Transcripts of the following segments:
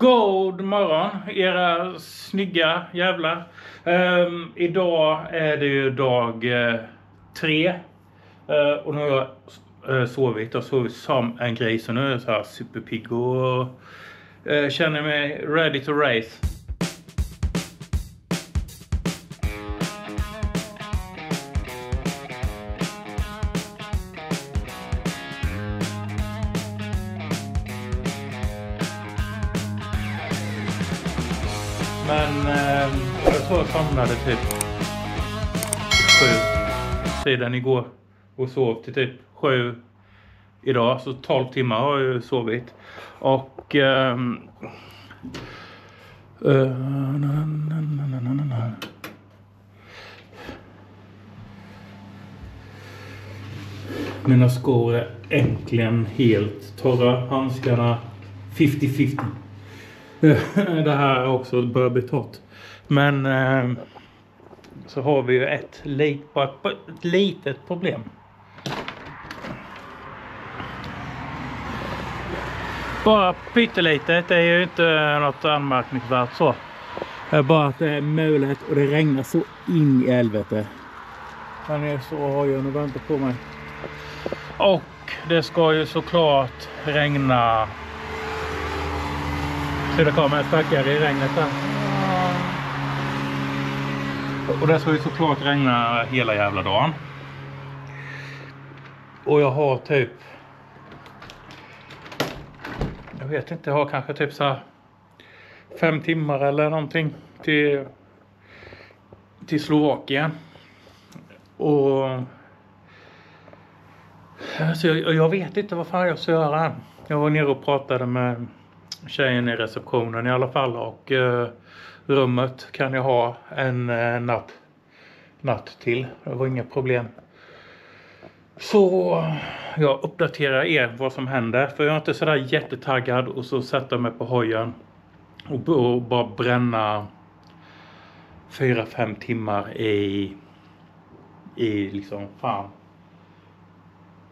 God morgon, era snygga jävlar. Idag är det ju dag 3. Och nu har jag sovit. Jag har sovit som en grej. Så nu är jag så här superpigg och känner mig ready to race. Men jag tror jag somnade typ 7 sedan igår och sov till typ 7 idag. Så 12 timmar har jag ju sovit. Och mina skor är äntligen helt torra. Handskarna 50-50. Det här är också börjar bli torrt. Men så har vi ju ett litet problem. Bara pyttelitet, det är ju inte något anmärkningsvärt så. Det är bara att det är möjligt och det regnar så in i helvete. Han är så hojen och väntar på mig. Och det ska ju såklart regna. Så det kommer en stackare i regnet här. Och det ska ju såklart regna hela jävla dagen. Och jag har typ, jag vet inte, jag har kanske typ så här 5 timmar eller någonting till Slovakien. Och alltså jag vet inte vad fan jag ska göra. Jag var nere och pratade med tjejen i receptionen i alla fall. Och rummet kan jag ha en natt till. Det var inga problem. Så jag uppdaterar er vad som händer. För jag är inte sådär jättetaggad. Och så sätter jag mig på hojen. Och bara bränna 4-5 timmar i liksom fan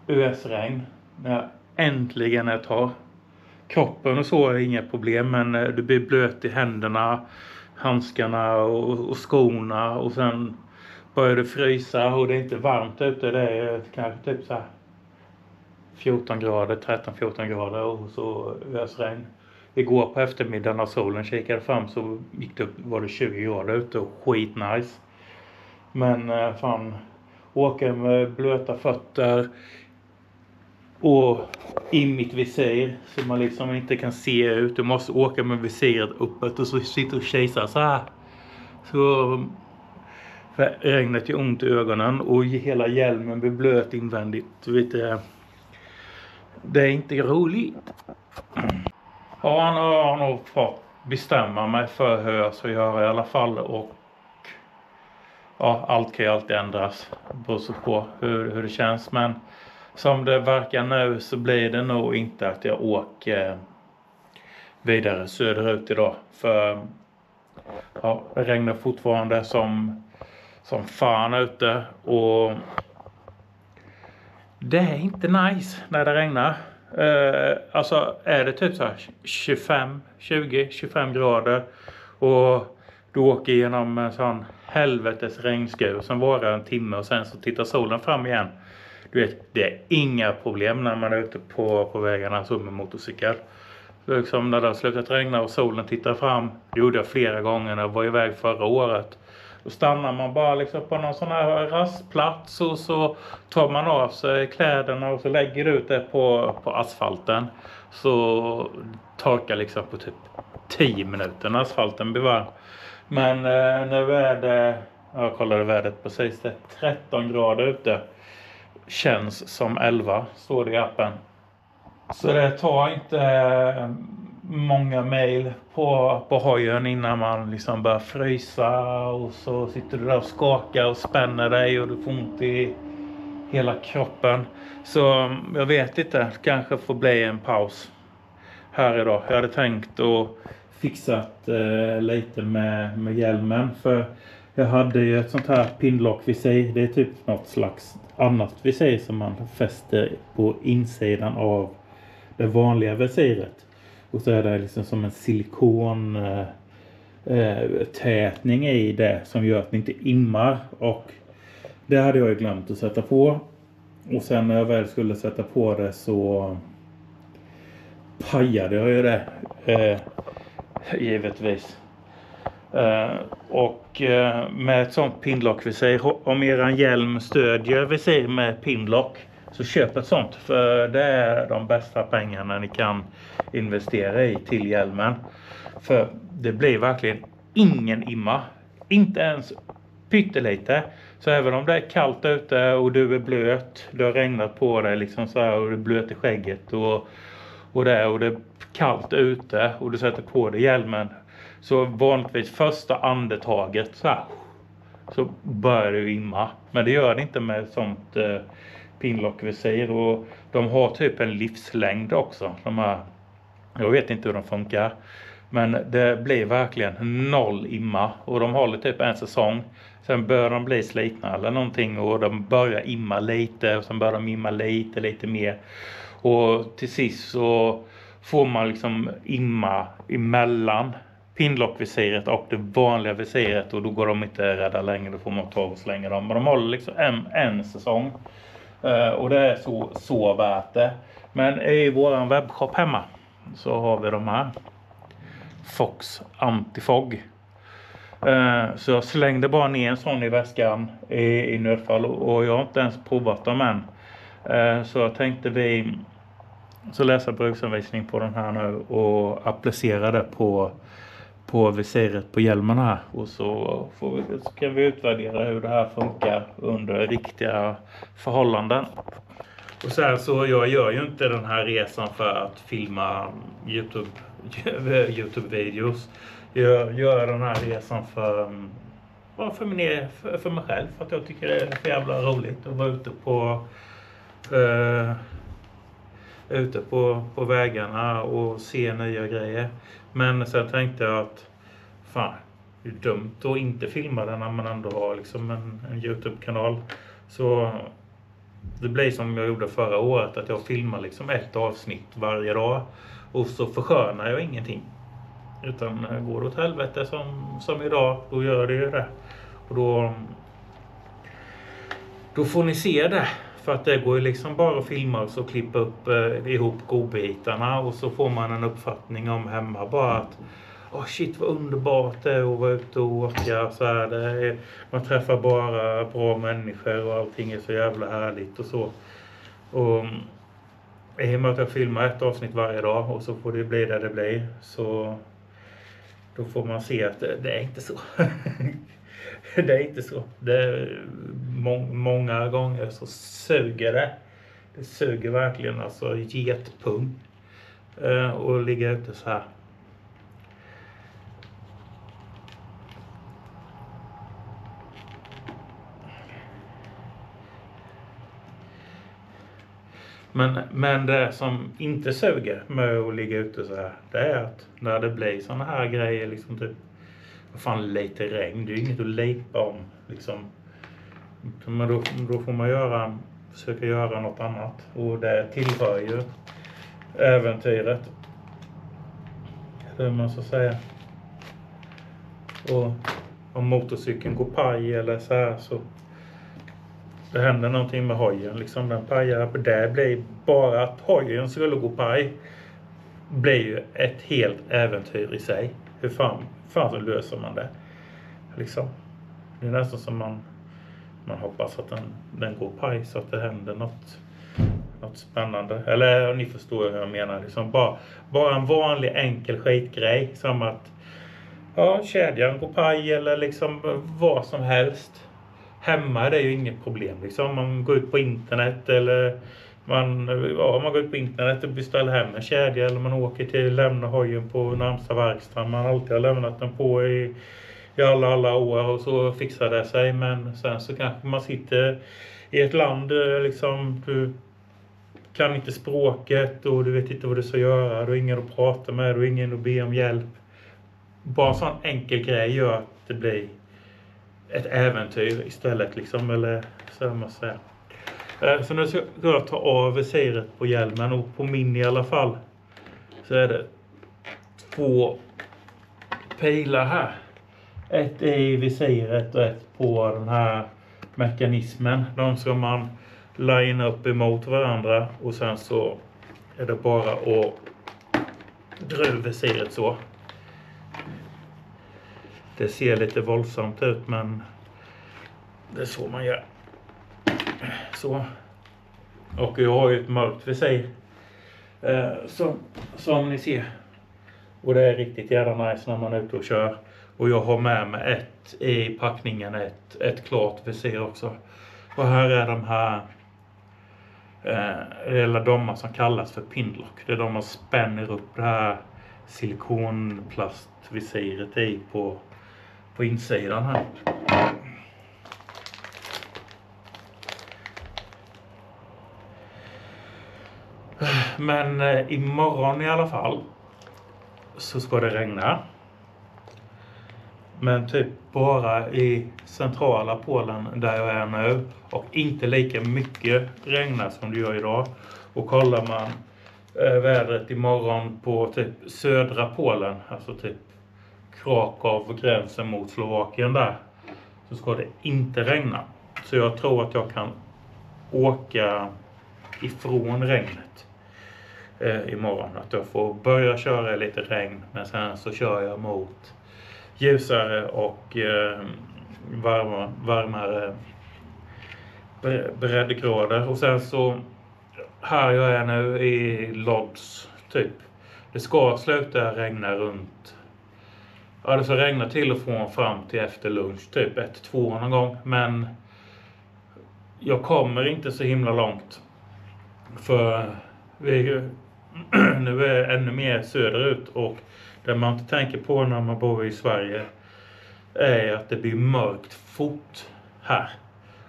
US-regn. När jag äntligen är torr. Kroppen och så är inga problem, men du blir blöt i händerna, handskarna och skorna. Och sen börjar det frysa och det är inte varmt ute. Det är kanske typ så här 13-14 grader och så ösregn. Igår på eftermiddagen när solen kikade fram så gick det upp, var det 20 grader ute och skitnice. Men fan, åka med blöta fötter och i mitt visir så man liksom inte kan se ut. Du måste åka med visiret uppåt och så sitter och kejsar så här. Så för regnet är ont i ögonen och hela hjälmen blir blöt invändigt. Du vet, det är inte roligt. Ja, han har nog fått bestämma mig för hur jag ska göra i alla fall. Och ja, allt kan ju alltid ändras på hur det känns. Men som det verkar nu så blir det nog inte att jag åker vidare söderut idag. För ja, det regnar fortfarande som fan ute. Och det är inte nice när det regnar. Alltså är det typ så här 25 grader. Och du åker igenom en sån helvetes regnskur som varar en timme. Och sen så tittar solen fram igen. Du vet, det är inga problem när man är ute på vägarna så med motorcykel. Liksom när det har slutat regna och solen tittar fram. Det gjorde jag flera gånger när jag var iväg förra året. Då stannar man bara liksom på någon sån här rastplats och så tar man av sig kläderna och så lägger ut det på asfalten. Så torkar liksom på typ 10 minuter när asfalten blir varm. Men nu är det, jag kollade vädret precis, det är 13 grader ute. Känns som 11, står det i appen. Så det tar inte många mejl på hojen innan man liksom börjar frysa. Och så sitter du där och skakar och spänner dig och du får ont i hela kroppen. Så jag vet inte, kanske får bli en paus här idag. Jag hade tänkt att fixat lite med hjälmen. För jag hade ju ett sånt här pinlock-visir. Det är typ något slags annat visir som man fäster på insidan av det vanliga visiret. Och så är det liksom som en silikon tätning i det som gör att det inte immar. Och det hade jag ju glömt att sätta på. Och sen när jag väl skulle sätta på det så pajade jag ju det. Givetvis. Och med ett sånt pinlock-visir, om eran hjälm stödjer visir med pinlock, så köp ett sånt. För det är de bästa pengarna ni kan investera i till hjälmen. För det blir verkligen ingen imma. Inte ens pyttelite. Så även om det är kallt ute och du är blöt, det har regnat på dig liksom så här, och du är blöt i skägget och det är kallt ute och du sätter på dig hjälmen, så vanligtvis första andetaget så börjar du imma. Men det gör det inte med sånt pinlockvisir, och de har typ en livslängd också. Jag vet inte hur de funkar, men det blir verkligen 0 imma, och de håller typ en säsong. Sen börjar de bli slitna eller någonting, och de börjar imma lite, och sen börjar de imma lite mer. Och till sist så får man liksom imma emellan pinlockvisiret och det vanliga visiret, och då går de inte rädda längre, då får man ta och slänga dem. Men de håller liksom en säsong, och det är så värt det. Men i våran webbshop hemma så har vi de här Fox Anti-Fog. Så jag slängde bara ner en sån i väskan i nödfall, och jag har inte ens provat dem än. Så jag tänkte så läsa bruksanvisning på den här nu och applicera det på visiret på hjälmen här. Och så kan vi utvärdera hur det här funkar under riktiga förhållanden. Och så jag gör ju inte den här resan för att filma YouTube-videos. Jag gör den här resan för mig själv. För att jag tycker det är för jävla roligt att vara ute på vägarna och se nya grejer. Men sen tänkte jag att fan, det är dumt att inte filma den när man ändå har liksom en YouTube-kanal. Så det blir som jag gjorde förra året, att jag filmar liksom ett avsnitt varje dag. Och så förskönar jag ingenting. Utan går det åt helvete som idag, då gör det ju det. Och då får ni se det. För att det går ju liksom bara att filma och så klippa upp ihop godbitarna. Och så får man en uppfattning om hemma bara att shit vad underbart det är att vara ute och åka. Så här, man träffar bara bra människor och allting är så jävla härligt och så. Och i och med att jag filmar ett avsnitt varje dag och så får det bli där det blir. Så då får man se att det är inte så. Det är inte så. Det är många gånger så suger det. Det suger verkligen, alltså getpung. Och ligga ute så här. Men det som inte suger med att ligga ute så här, det är att när det blir såna här grejer liksom typ, vad fan, lite regn, det är ju inget att lepa om liksom. Men då får man försöka göra något annat, och det tillhör ju äventyret, det man så säga. Och om motorcykeln går paj eller så här, så det händer någonting med hojen liksom, den pajar. Det blir bara att hojen skulle gå paj blir ju ett helt äventyr i sig. Hur fan så löser man det liksom? Det är nästan som man hoppas att den går paj så att det händer något spännande. Eller ni förstår hur jag menar liksom, bara en vanlig enkel skitgrej, som att kedjan går paj eller liksom vad som helst. Hemma är det ju inget problem liksom. Man går ut på internet eller man går ut på internet och beställer hem en kedja, eller man åker till lämna hojen på närmsta verkstad. Man alltid har lämnat den på i alla år och så fixar det sig. Men sen så kanske man sitter i ett land liksom, du kan inte språket och du vet inte vad du ska göra. Du har ingen att prata med, du har ingen att be om hjälp. Bara en sån enkel grej gör att det blir ett äventyr istället liksom, eller så man säger. Så nu ska jag ta av visiret på hjälmen, och på min i alla fall så är det två pilar här. Ett i visiret och ett på den här mekanismen. De ska man line upp emot varandra och sen så är det bara att dra ur visiret så. Det ser lite våldsamt ut men det är så man gör. Så. Och jag har ju ett mörkt visir. Som ni ser. Och det är riktigt jävla nice när man är ute och kör. Och jag har med mig ett i packningen. Ett klart visir också. Och här är de här. Eller de som kallas för pinlock. Det är de som spänner upp det här silikonplastvisiret i på insidan här. Men imorgon i alla fall så ska det regna. Men typ bara i centrala Polen där jag är nu. Och inte lika mycket regnar som det gör idag. Och kollar man vädret imorgon på typ södra Polen. Alltså typ Krakow, gränsen mot Slovakien där. Så ska det inte regna. Så jag tror att jag kan åka ifrån regnet imorgon. Att jag får börja köra lite regn. Men sen så kör jag mot ljusare och varmare breddgrader. Och sen så här jag är nu i Lodz typ. Det ska sluta regna runt. Ja, det ska regna till och från fram till efter lunch typ 1-2 någon gång. Men jag kommer inte så himla långt. För nu är det ännu mer söderut och det man inte tänker på när man bor i Sverige är att det blir mörkt fort här.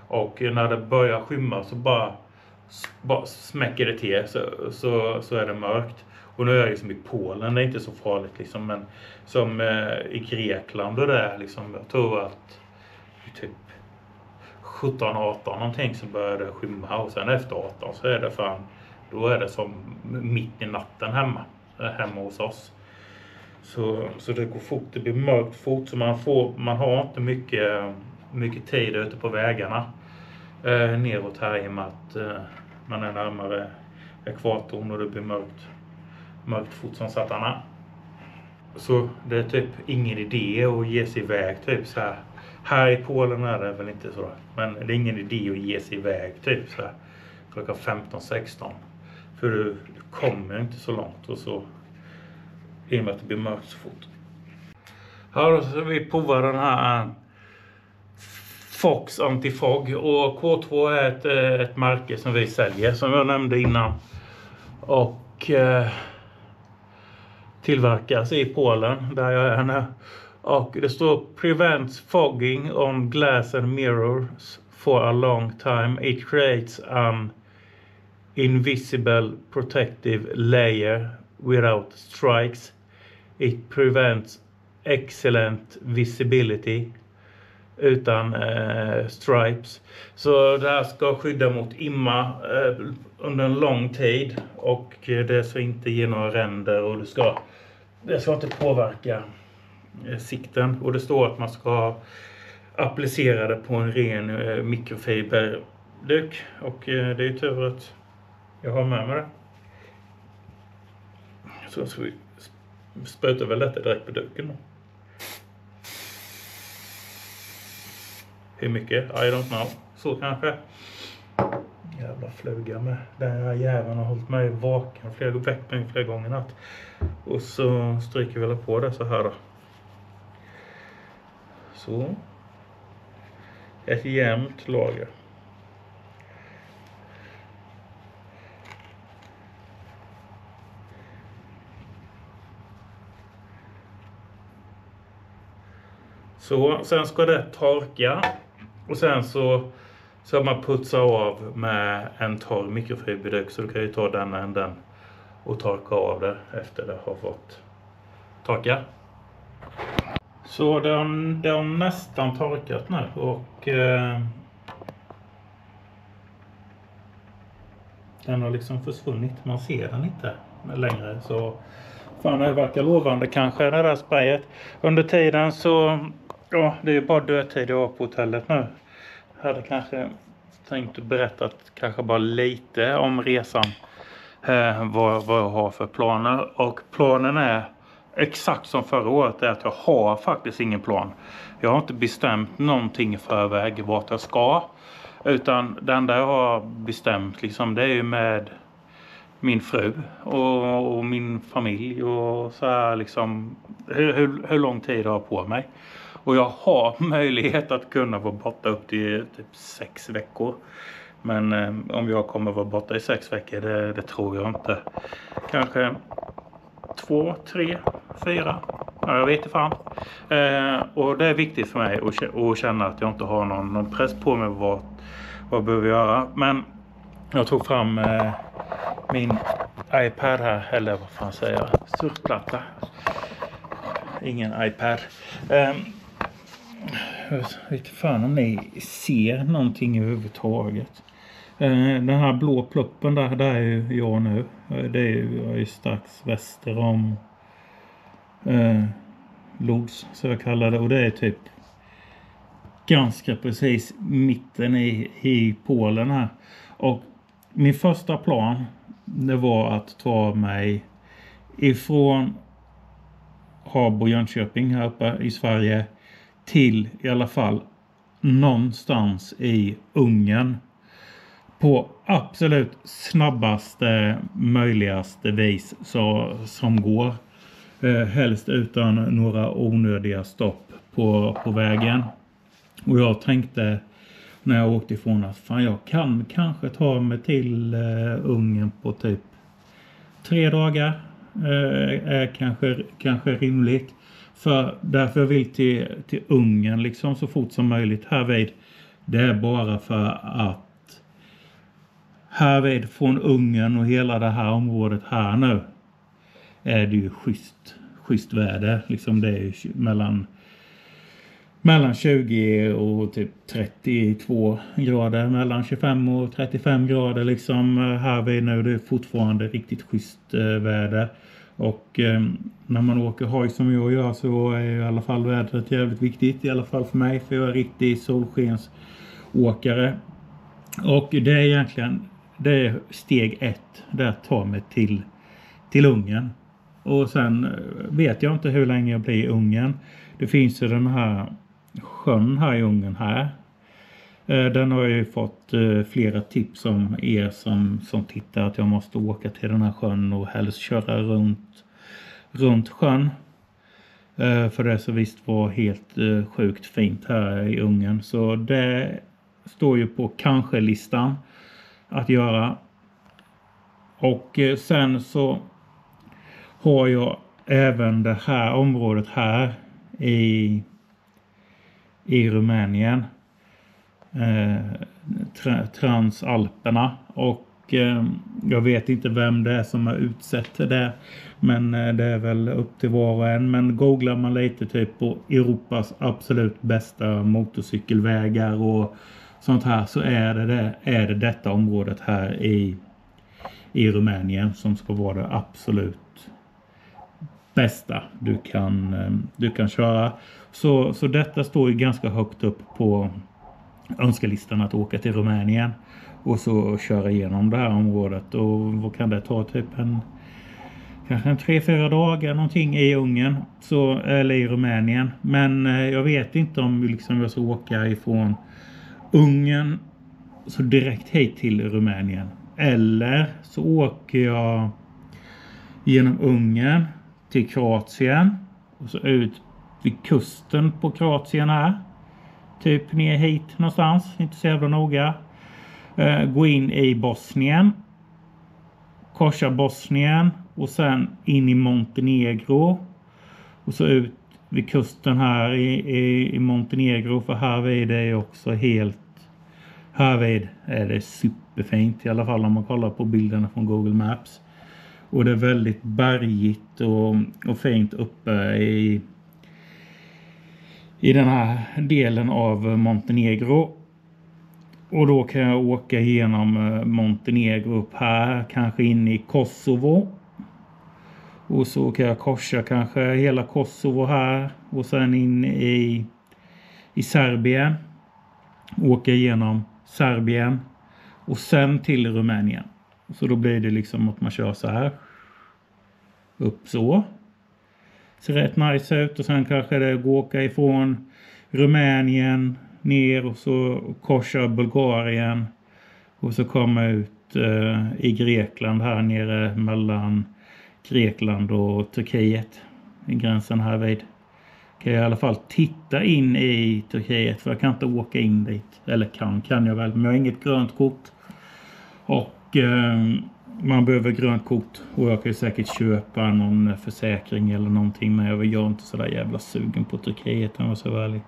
Och när det börjar skymma så bara smäcker det till så är det mörkt. Och nu är jag liksom i Polen, det är inte så farligt liksom, men som i Grekland och där liksom, jag tror att typ 17-18 någonting så börjar det skymma och sen efter 18 så är det fan, då är det som mitt i natten hemma hos oss. Så det går fort, det blir mörkt fort så man har inte mycket tid ute på vägarna neråt här i och med att man är närmare ekvatorn och det blir mörkt fort som sattarna. Så det är typ ingen idé att ge sig iväg typ så här. Här i Polen är det väl inte så, men det är ingen idé att ge sig iväg typ så här klockan 15-16. För du kommer inte så långt och så i och med att det blir mörkt så fort. Här då så vi provar den här Fox Anti-Fog och K2 är ett märke som vi säljer som jag nämnde innan. Och tillverkas i Polen där jag är nu. Och det står prevents fogging on glass and mirrors for a long time. It creates an invisible protective layer without strikes. It prevents excellent visibility utan stripes. Så det här ska skydda mot imma under en lång tid och det ska inte ge några ränder och det ska inte påverka sikten. Och det står att man ska applicera det på en ren mikrofiberduk och det är ju tur att jag har med mig det. Så ska vi spruta väl detta direkt på duken då. Hur mycket? I don't know. Så kanske. Jävla fluga med. Den här jäveln har hållit mig vaken flera gånger natt. Och så stryker vi väl på det så här då. Så. Ett jämnt lager. Så, sen ska det torka. Och sen så man putsa av med en torr mikrofiberduk. Så du kan ju ta den änden och torka av det efter det har fått torka. Så det har nästan torkat nu och den har liksom försvunnit. Man ser den inte längre så Fan, det verkar lovande kanske det där sprayet. Under tiden så, ja, det är bara dödtid jag har på hotellet nu. Jag hade kanske tänkt att berätta kanske bara lite om resan. Vad jag har för planer. Och planen är exakt som förra året, är att jag har faktiskt ingen plan. Jag har inte bestämt någonting i förväg vart jag ska. Utan det enda jag har bestämt liksom, det är ju med min fru och min familj och så här liksom hur lång tid jag har på mig. Och jag har möjlighet att kunna vara borta upp till typ 6 veckor. Men om jag kommer vara borta i 6 veckor, det tror jag inte. Kanske 2, 3, 4. Ja, jag vet inte fan. Och det är viktigt för mig att känna att jag inte har någon press på mig vad jag behöver göra. Men jag tog fram min iPad här, eller vad fan säger jag? Surfplatta. Ingen iPad. Jag vet fan om ni ser någonting överhuvudtaget. Den här blå pluppen där är ju jag nu. Jag är ju strax väster om Lodz, så jag kallar det. Och det är typ ganska precis mitten i Polen här. Och min första plan, det var att ta mig ifrån Habo, Jönköping här uppe i Sverige till i alla fall någonstans i Ungern på absolut snabbaste möjligaste vis som går. Helst utan några onödiga stopp på vägen. Och jag tänkte när jag åkte ifrån att fan, jag kan kanske ta mig till Ungern på typ 3 dagar. Är kanske rimligt. För därför jag vill till Ungern liksom så fort som möjligt härvid. Det är bara för att härvid från Ungern och hela det här området här nu är det ju schysst väder. Liksom det är ju mellan 20 och typ 32 grader. Mellan 25 och 35 grader liksom härvid nu. Det är fortfarande riktigt schysst väder. Och när man åker hoj som jag gör så är i alla fall vädret jävligt viktigt. I alla fall för mig, för jag är riktig solskensåkare. Och det är egentligen steg 1. Där tar mig till Ungern. Och sen vet jag inte hur länge jag blir i Ungern. Det finns ju den här sjön här i Ungern här. Den har jag ju fått flera tips om er som tittar att jag måste åka till den här sjön och helst köra runt sjön. För det så visst var helt sjukt fint här i Ungern. Så det står ju på kanske-listan att göra. Och sen så har jag även det här området här i Rumänien. Transalperna. Och jag vet inte vem det är som har utsett det. Men det är väl upp till var och en. Men googlar man lite typ på Europas absolut bästa motorcykelvägar och sånt här, så är det detta området här i Rumänien som ska vara det absolut bästa du kan köra. Så detta står ju ganska högt upp på önskelistan, att åka till Rumänien och så köra igenom det här området. Och vad kan det ta, typ kanske 3-4 dagar någonting i Ungern eller i Rumänien. Men jag vet inte om liksom jag ska åka ifrån Ungern så direkt hit till Rumänien, eller så åker jag genom Ungern till Kroatien och så ut vid kusten på Kroatien här. Typ ner hit någonstans, inte så jävla noga. Gå in i Bosnien. Korsa Bosnien och sen in i Montenegro. Och så ut vid kusten här i Montenegro, för härvid är det också härvid är det superfint, i alla fall om man kollar på bilderna från Google Maps. Och det är väldigt bergigt och fint uppe i den här delen av Montenegro. Och då kan jag åka igenom Montenegro upp här, kanske in i Kosovo. Och så kan jag korsa kanske hela Kosovo här. Och sen in i Serbien. Åka igenom Serbien. Och sen till Rumänien. Så då blir det liksom att man kör så här. Upp så. Ser rätt nice ut. Och sen kanske det går åka ifrån Rumänien ner. Och så korsa Bulgarien. Och så komma ut i Grekland här nere mellan Grekland och Turkiet. I gränsen här vid. Kan jag i alla fall titta in i Turkiet. För jag kan inte åka in dit. Eller kan jag väl. Men jag har inget grönt kort. Och man behöver grönt kort. Och jag kan ju säkert köpa någon försäkring eller någonting. Men jag är inte så där jävla sugen på Turkiet. Om jag så väl.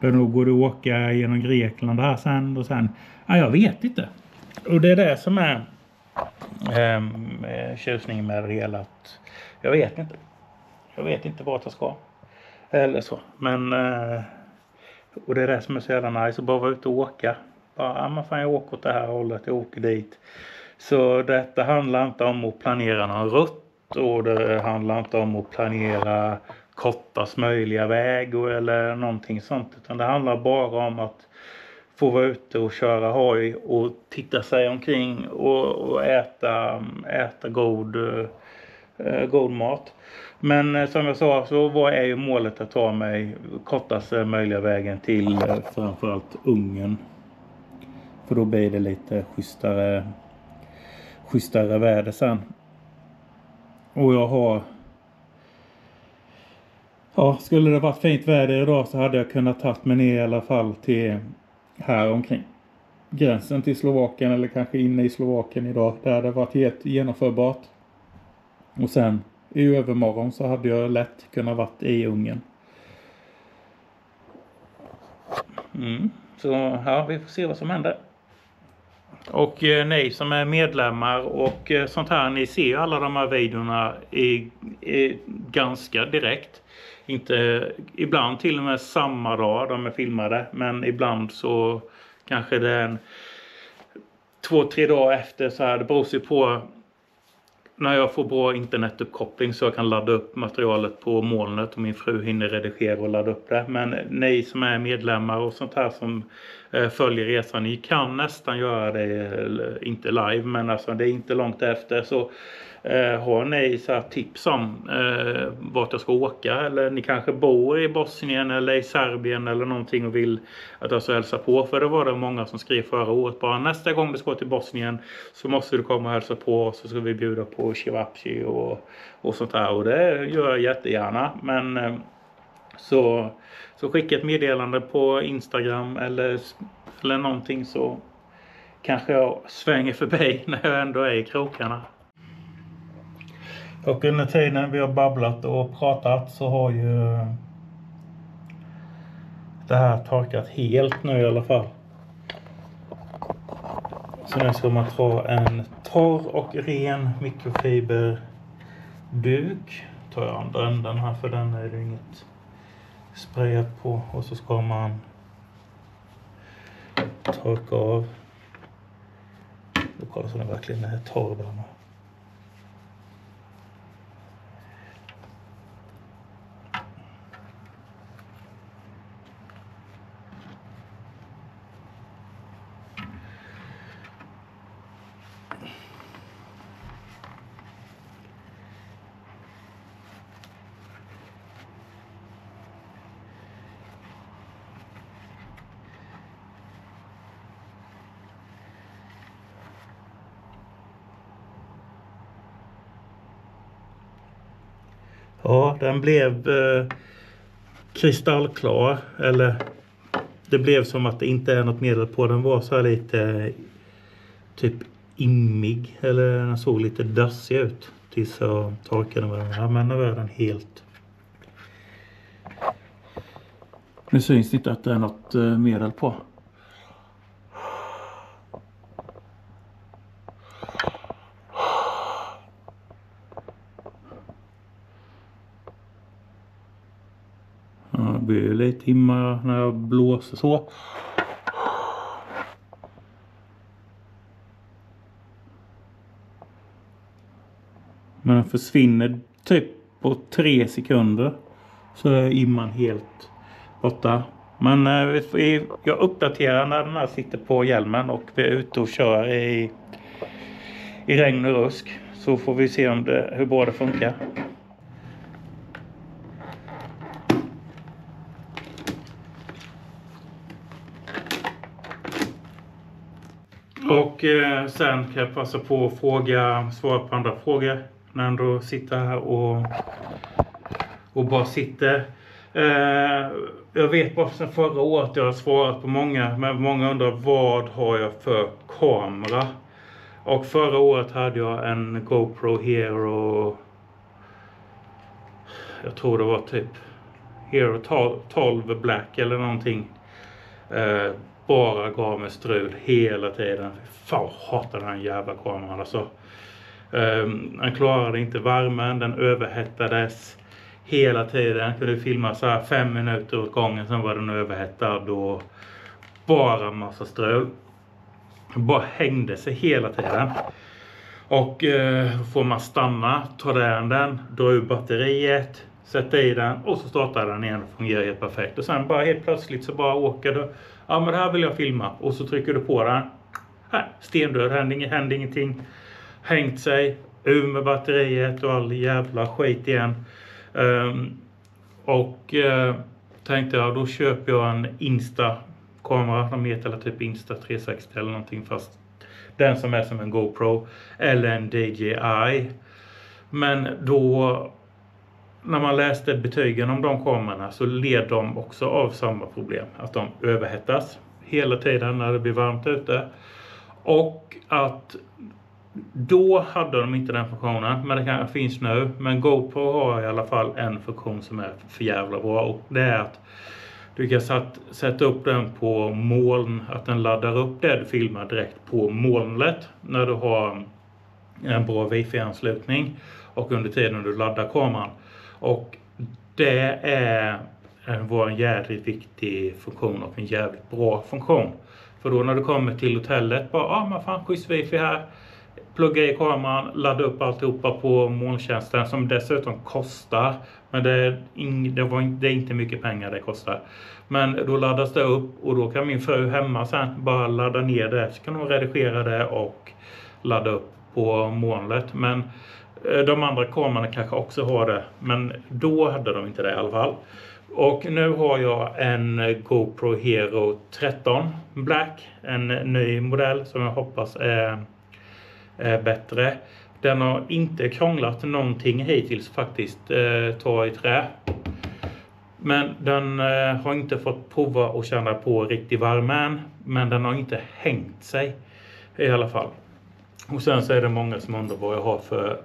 Men då går det att åka genom Grekland här sen. Och sen. Ja, jag vet inte. Och det är det som är tjusningen med det hela. Att jag vet inte. Jag vet inte vart jag ska. Eller så. Men och det är det som är så jävla nice. Att bara vara ute och åka. Bara, man fan jag åker åt det här hållet. Jag åker dit. Så detta handlar inte om att planera någon rutt. Och det handlar inte om att planera kortast möjliga väg. Eller någonting sånt. Utan det handlar bara om att få vara ute och köra hoj. Och titta sig omkring. Och äta god mat. Men som jag sa så vad är ju målet att ta mig kortaste möjliga vägen till framförallt Ungern. För då blir det lite schysstare väder sen. Och jag har skulle det varit fint väder idag så hade jag kunnat tagit mig ner i alla fall till här omkring gränsen till Slovakien eller kanske inne i Slovakien idag. Det hade varit helt genomförbart. Och sen i övermorgon så hade jag lätt kunnat varit i Ungern. Så ja, vi får se vad som händer. Och ni som är medlemmar och sånt här, ni ser ju alla de här videorna ganska direkt. Inte ibland till och med samma dag de är filmade, men ibland så kanske det är 2-3 dagar efter så här. Det beror sig på när jag får bra internetuppkoppling så jag kan ladda upp materialet på molnet och min fru hinner redigera och ladda upp det. Men ni som är medlemmar och sånt här som följer resan, ni kan nästan göra det, inte live men alltså det är inte långt efter. Så har ni så här tips om vart jag ska åka, eller ni kanske bor i Bosnien eller i Serbien eller någonting och vill att jag ska hälsa på, för det var det många som skrev förra året bara nästa gång du ska till Bosnien så måste du komma och hälsa på, så ska vi bjuda på Chivapchi och sånt här, och det gör jag jättegärna. Men så skicka ett meddelande på Instagram eller någonting så kanske jag svänger förbi när jag ändå är i krokarna. Och under tiden vi har babblat och pratat så har ju det här torkat helt nu i alla fall. Så nu ska man ta en torr och ren mikrofiberduk. Tar jag andra änden här för den är det inget sprayat på. Och så ska man torka av. Och kolla så den verkligen är torr där med. Ja, den blev kristallklar. Eller det blev som att det inte är något medel på. Den var så här lite typ immig. Eller den såg lite dassig ut. Tills jag torkade den. Ja, men nu är den helt. Nu syns det inte att det är något medel på. Det blir lite himma när jag blåser så. Men den försvinner typ på 3 sekunder så är imman helt borta. Men jag uppdaterar när den här sitter på hjälmen och vi är ute och kör i regn och rusk. Så får vi se hur bra det funkar. Och sen kan jag passa på att svara på andra frågor när jag då sitter här och bara sitter. Jag vet bara sedan förra året jag har svarat på många, men många undrar vad har jag för kamera. Och förra året hade jag en GoPro Hero, jag tror det var typ Hero 12 Black eller någonting. Bara gav mig strul hela tiden. Fan, hatar den jävla kameran alltså. Den klarade inte värmen, den överhettades hela tiden. Kunde filma så här 5 minuter åt gången, sen var den överhettad och bara massa strul. Bara hängde sig hela tiden. Och får man stanna, ta den, dra ur batteriet, sätta i den och så startar den igen och fungerar helt perfekt. Och sen bara helt plötsligt så bara åker du. Ja, men det här vill jag filma. Och så trycker du på den. Här, stendöd, händer ingenting. Hängt sig, ur med batteriet och all jävla skit igen. Tänkte jag, då köper jag en Insta-kamera. De heter typ Insta 360 eller någonting, fast den som är som en GoPro. Eller en DJI. Men då, när man läste betygen om de kamerorna, så led de också av samma problem. Att de överhettas hela tiden när det blir varmt ute. Och att då hade de inte den funktionen, men det kanske finns nu. Men GoPro har i alla fall en funktion som är för jävla bra. Och det är att du kan sätta upp den på moln. Att den laddar upp det du filmar direkt på molnet när du har en bra wifi-anslutning. Och under tiden du laddar kameran. Och det är en jävligt viktig funktion och en jävligt bra funktion. För då när du kommer till hotellet, bara man fan schysst wifi här. Plugga i kameran, ladda upp alltihopa på molntjänsten som dessutom kostar. Men det är inte mycket pengar det kostar. Men då laddas det upp och då kan min fru hemma sen bara ladda ner det. Så kan hon redigera det och ladda upp på molnet. Men de andra kamerorna kanske också har det. Men då hade de inte det i alla fall. Och nu har jag en GoPro Hero 13 Black. En ny modell som jag hoppas är bättre. Den har inte krånglat någonting hittills faktiskt, ta i trä. Men den har inte fått prova och känna på riktig värmen. Men den har inte hängt sig i alla fall. Och sen så är det många som undrar vad jag har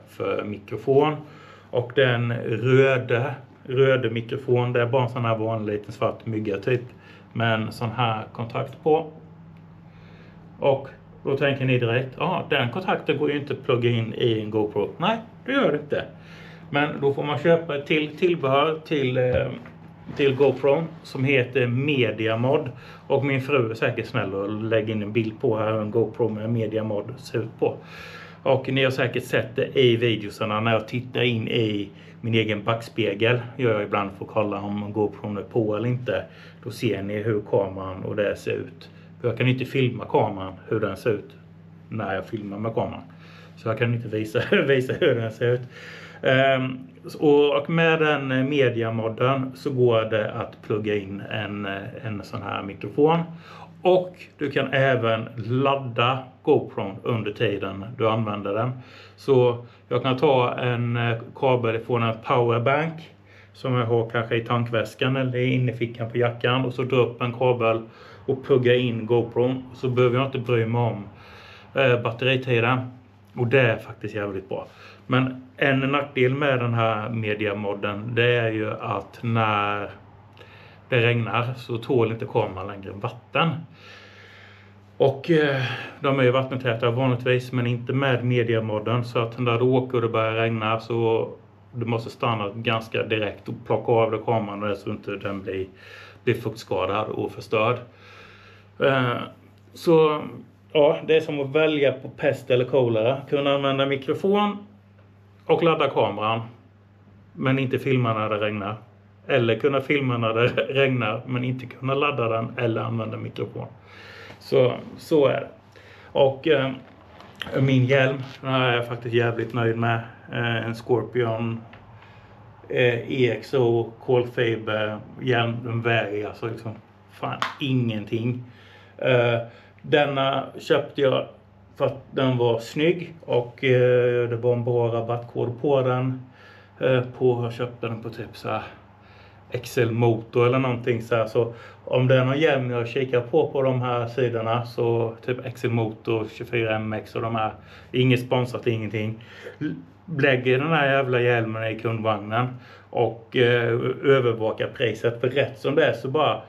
för mikrofon. Och den röda mikrofon, det är bara en sån här vanlig liten svart mygga typ. Med en sån här kontakt på. Och då tänker ni direkt, den kontakten går ju inte att plugga in i en GoPro. Nej, det gör det inte. Men då får man köpa ett tillbehör till GoPro som heter MediaMod. Och min fru är säkert snäll och lägger in en bild på här en GoPro med MediaMod ser ut på. Och ni har säkert sett det i videosarna när jag tittar in i min egen backspegel. Gör jag ibland för att kolla om GoPro är på eller inte. Då ser ni hur kameran och det ser ut. För jag kan inte filma kameran hur den ser ut när jag filmar med kameran. Så jag kan inte visa hur den ser ut. Och med den MediaModden så går det att plugga in en sån här mikrofon. Och du kan även ladda GoPro under tiden du använder den. Så jag kan ta en kabel från en powerbank som jag har kanske i tankväskan eller inne i fickan på jackan. Och så dra upp en kabel och plugga in GoPro. Så behöver jag inte bry mig om batteritiden. Och det är faktiskt jävligt bra. Men en nackdel med den här MediaModden, det är ju att när det regnar så tål inte kameran längre vatten. Och de är ju vattentäta vanligtvis, men inte med MediaModden. Så att när du åker och det börjar regna så du måste stanna ganska direkt och plocka av dig kameran så inte den blir fuktskadad och förstörd. Så ja, det är som att välja på pest eller kolera. Kunna använda mikrofon och ladda kameran. men inte filma när det regnar. Eller kunna filma när det regnar men inte kunna ladda den eller använda mikrofon. Så är det. Och min hjälm, den här är jag faktiskt jävligt nöjd med. En Scorpion EXO Colfaber hjälm, den väger alltså liksom fan ingenting. Denna köpte jag för att den var snygg och det var en bra rabattkod på den. Jag köpte den på typ så här Excel Motor eller någonting så här. Så om det är någon hjälm jag kikar på de här sidorna, så typ Excel Motor 24MX och de här, inget sponsrat, ingenting. Lägger den här jävla hjälmen i kundvagnen och övervakar priset, för rätt som det är så bara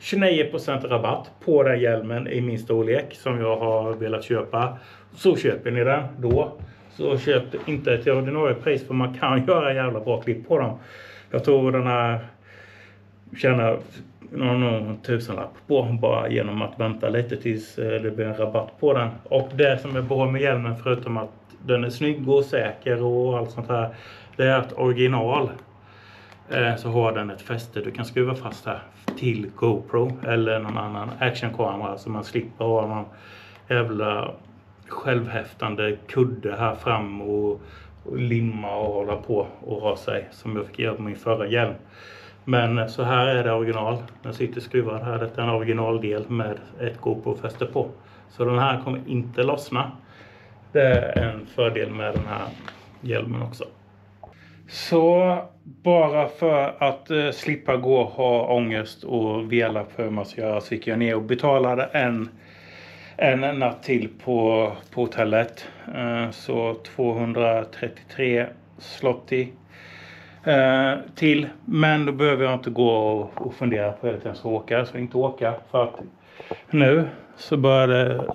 29% rabatt på den hjälmen i min storlek som jag har velat köpa. Så köper ni den då. Så köp inte till ordinarie pris, för man kan göra jävla bra klipp på dem. Jag tror den här tjänar någon tusenlapp på bara genom att vänta lite tills det blir en rabatt på den. Och det som är bra med hjälmen, förutom att den är snygg och säker och allt sånt här, det är att original så har den ett fäste du kan skruva fast här till GoPro eller någon annan actionkamera, så man slipper ha någon jävla självhäftande kudde här fram och limma och hålla på och ha sig som jag fick göra på min förra hjälm. Men så här är det original. Den sitter skruvad här. Detta är en originaldel med ett GoPro-fäste på. Så den här kommer inte lossna. Det är en fördel med den här hjälmen också. Så bara för att slippa gå och ha ångest och vela för hur man ska göra, så gick jag ner och betalade en natt till på hotellet. Så 233 zloty till. Men då behöver jag inte gå och fundera på det ens åka. Så inte åka, för att nu så börjar det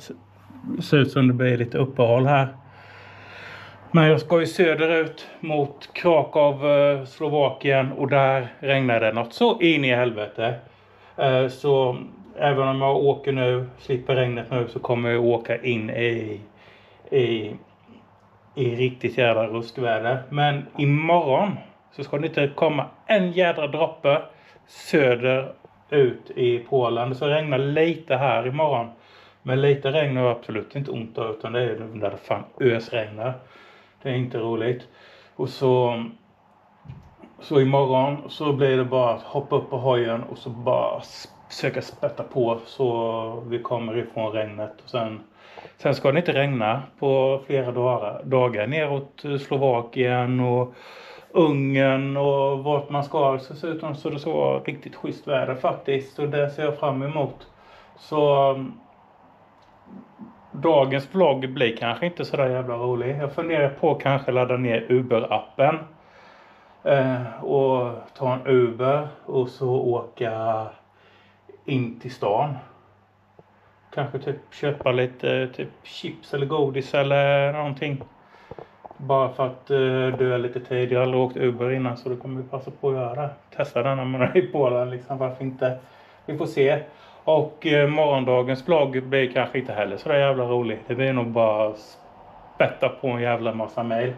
se ut som det blir lite uppehåll här. Men jag ska ju söderut mot Krakow, Slovakien, och där regnar det något så in i helvete. Så även om jag åker nu, slipper regnet nu, så kommer jag åka in i riktigt jävla ruskväder. Men imorgon så ska det inte komma en jädra droppe söderut i Polen. Så regnar lite här imorgon. Men lite regn är absolut inte ont av, utan det är där det fan ösregnar. Det är inte roligt. Och så imorgon så blir det bara att hoppa upp på hojen och så bara försöka spätta på så vi kommer ifrån regnet. Och sen ska det inte regna på flera dagar neråt Slovakien och Ungern och vart man ska. Så ser ut så det så riktigt schysst väder faktiskt. Och det ser jag fram emot. Så dagens vlogg blir kanske inte så där jävla rolig. Jag funderar på att kanske ladda ner Uber-appen. Och ta en Uber och så åka in till stan. Kanske typ köpa lite typ chips eller godis eller någonting. Bara för att du är lite tid. Jag har aldrig åkt Uber innan, så då kommer vi passa på att göra det. Testa den när man är i Polen liksom. Varför inte? Vi får se. Och morgondagens vlogg blir kanske inte heller så där jävla rolig. Det blir nog bara spätta på en jävla massa mail.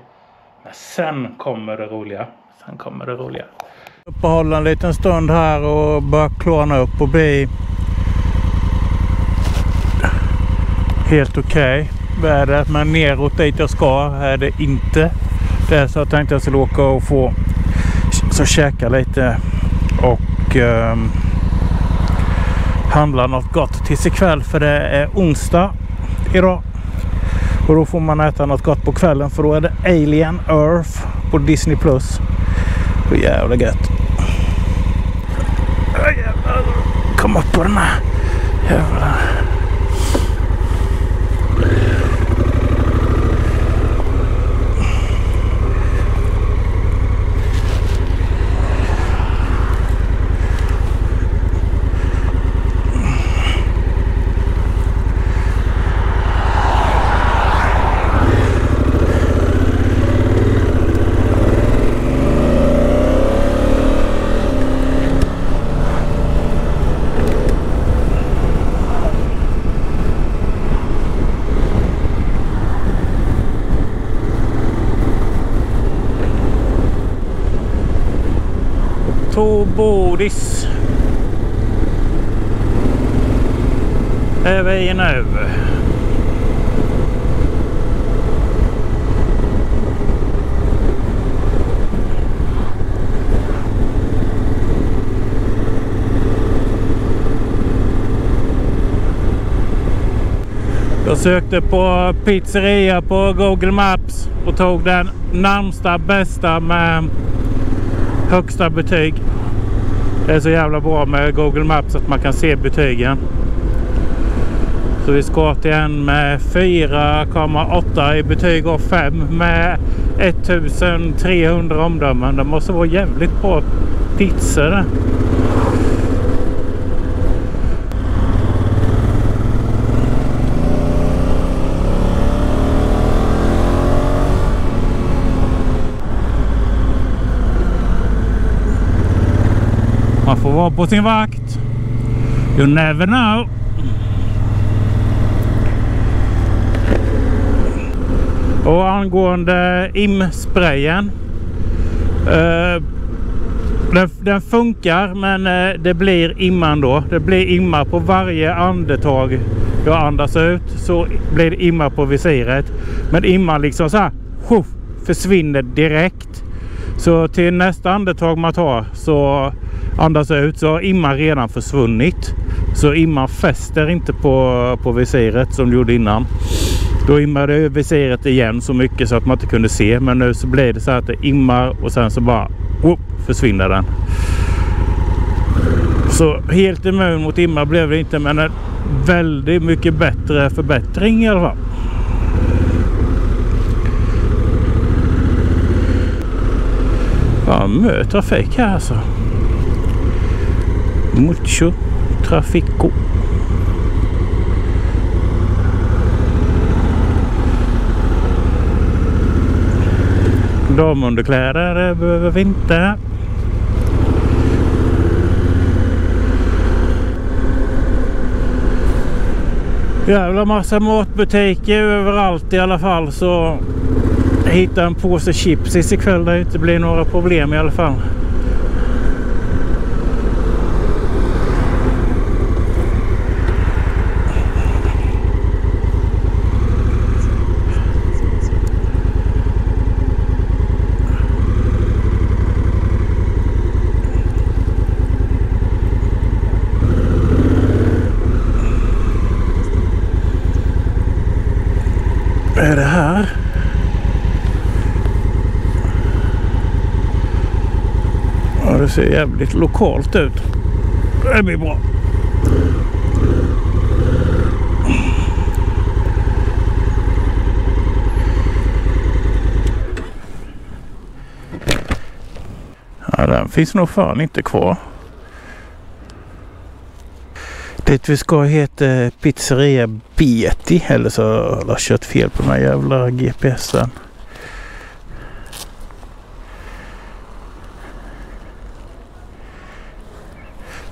Men sen kommer det roliga. Uppehålla en liten stund här och bara klarna upp och bli helt okej väder. Men neråt dit jag ska är det inte. Det är så jag tänkte jag skulle åka och få så käka lite och handla något gott tills ikväll, för det är onsdag idag. Och då får man äta något gott på kvällen, för då är det Alien Earth på Disney+. Så jävla gött. Kom upp på den här. Jävlar. godis. Är vi nu. Jag sökte på pizzeria på Google Maps och tog den närmsta bästa med högsta betyg. Det är så jävla bra med Google Maps att man kan se betygen. Så vi ska till en med 4,8 i betyg och 5 med 1300 omdömen. Det måste vara jävligt bra pizza det. Man får vara på sin vakt. You never know. Och angående imsprayen. Den funkar, men det blir imman då. Det blir imma på varje andetag jag andas ut. Så blir det imma på visiret. Men imman liksom så här försvinner direkt. Så till nästa andetag man tar så andas ut så har imman redan försvunnit. Så imman fäster inte på visiret som det gjorde innan. Då immade visiret igen så mycket så att man inte kunde se. Men nu så blir det så att det immar och sen så bara försvinner den. Så helt immun mot immar blev det inte, men en väldigt mycket bättre förbättring i alla fall. Ja, mycket trafik här alltså. Mucho trafico. Damunderkläder behöver vi inte. Jävla massa matbutiker överallt i alla fall, så hitta en påse chips ikväll där det inte blir några problem i alla fall. Är det här? Ja, det ser jävligt lokalt ut. Det blir bra. Ja, den finns nog fan inte kvar. Det vi ska heta Pizzeria Beti, eller så har jag kört fel på den här jävla GPSen.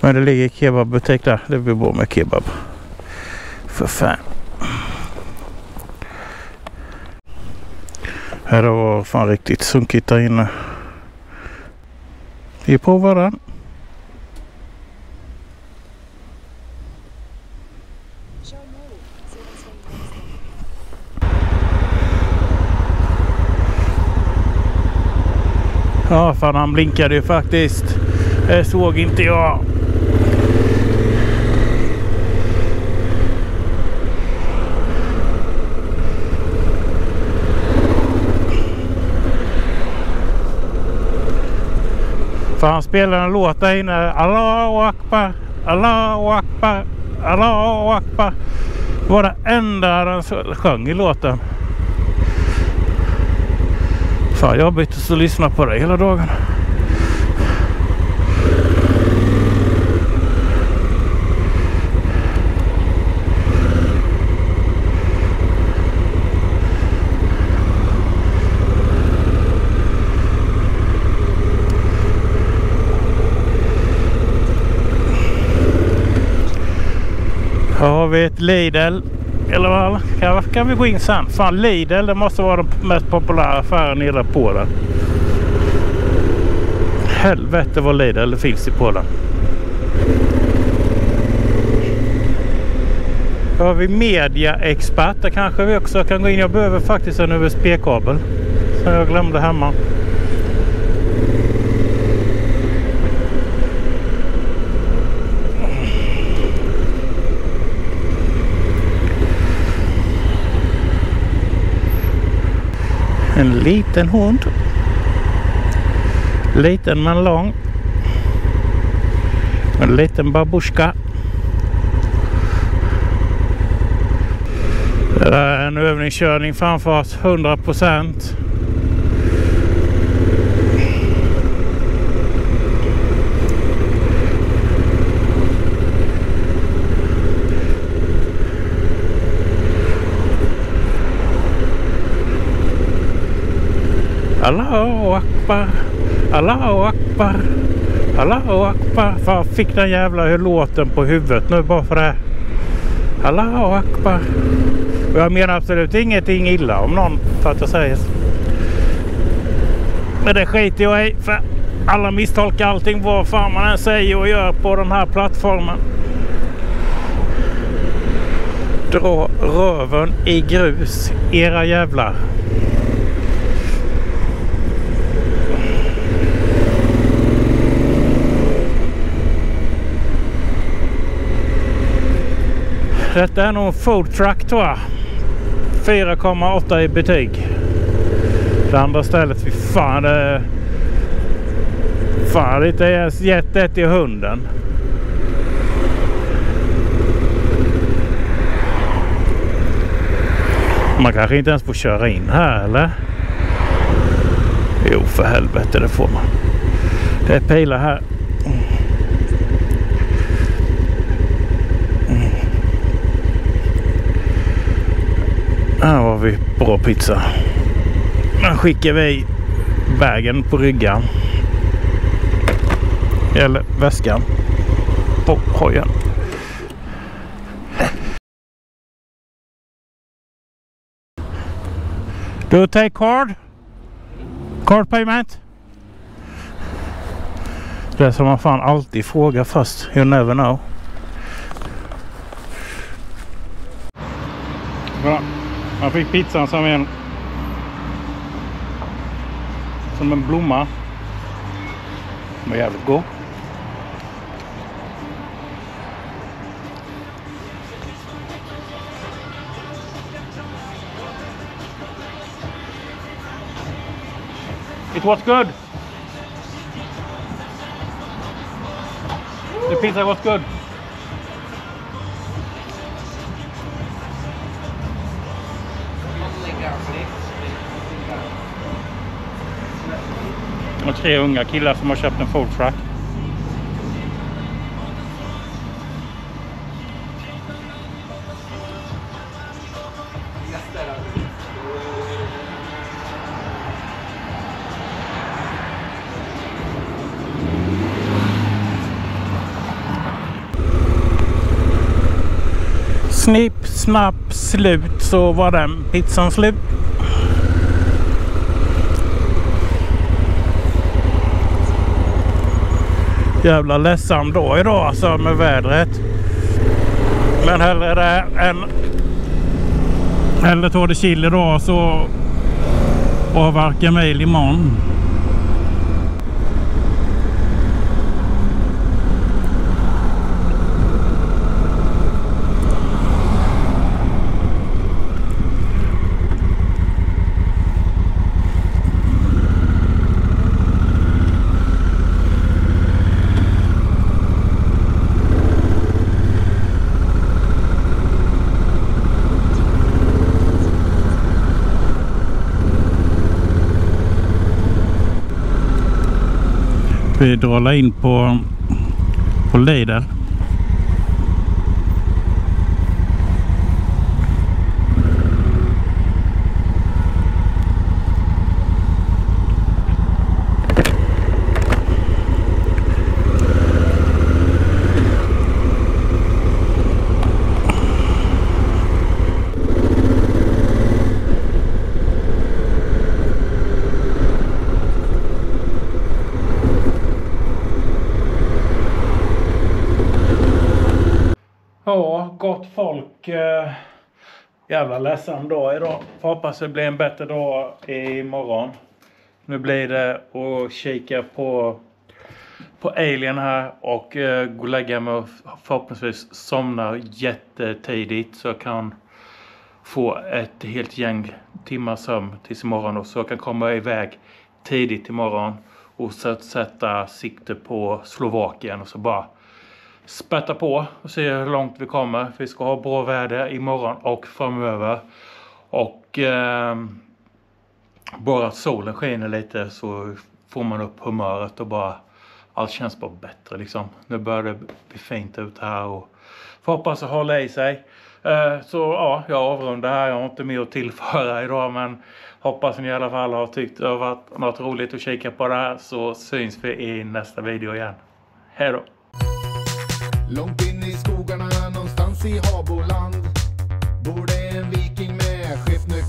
Men det ligger kebabbutik där, det blir bra med kebab. För fan. Här var fan riktigt sunkigt där inne. Vi provar den. Ja, fan han blinkade ju faktiskt. Det såg inte jag. Fan han spelar en låt där inne. Allahu Akbar, Allahu Akbar, Allahu Akbar. Det var det enda han sjöng i låten. Fan, jag har bytt att lyssna på det hela dagen. Här har vi ett Lidl. Eller vad kan vi gå in sen? Fan, Lidl, det måste vara den mest populära affären nere på den. Helvete vad Lidl finns i Polen. Då har vi mediaexpert. Där kanske vi också kan gå in. Jag behöver faktiskt en USB-kabel som jag glömde hemma. En liten hund. Liten men lång. En liten babushka. Det är en övningskörning framför oss 100%. Allahu Akbar, Allahu Akbar, Allahu Akbar. Fan, fick den jävla låten på huvudet nu bara för det. Allahu Akbar. Och jag menar absolut ingenting illa om någon för att jag säger. Men det skiter jag i, för alla misstolkar allting vad fan man än säger och gör på den här plattformen. Dra röven i grus, era jävlar. Detta är nog en food truck tror jag. 4,8 i betyg. Det andra stället, fy fan, det fan, det är ens gett det till hunden. Man kanske inte ens får köra in här, eller? Jo, för helvete, det får man. Det är pilar här. Här har vi bra pizza. Nu skickar vi vägen på ryggan. Eller väskan på hojen. Do you take card? Card payment? Det är som man fan alltid frågar först. You never know. Bra. Man fick pizzan som en blomma. Den var jävligt god. It was good. The pizza was good. Och 3 unga killar som har köpt en food truck. Snipp, snapp, slut, så var den pizzan slut. Jävla ledsam dag idag alltså med vädret. Men hellre det än hellre tar det chill idag så avverkar mejl imorgon. Vi drar in på Lidl. Ja, gott folk. Jävla ledsen dag idag. Får hoppas det blir en bättre dag imorgon. Nu blir det att kika på Alien här och gå och lägga mig och förhoppningsvis somna jättetidigt så jag kan få ett helt gäng timmar sömn tills imorgon och så jag kan komma iväg tidigt imorgon och sätta sikte på Slovakien och så bara spätta på och se hur långt vi kommer. Vi ska ha bra väder imorgon och framöver och bara att solen skiner lite så får man upp humöret och bara allt känns bara bättre liksom. Nu börjar det bli fint ut här och får hoppas att hålla i sig. Så ja, jag avrundar här. Jag har inte mer att tillföra idag men hoppas ni i alla fall har tyckt det har varit något roligt att kika på det här så syns vi i nästa video igen. Hej då! Långt in i skogarna någonstans i Haboland bor det en viking med skiftnyckel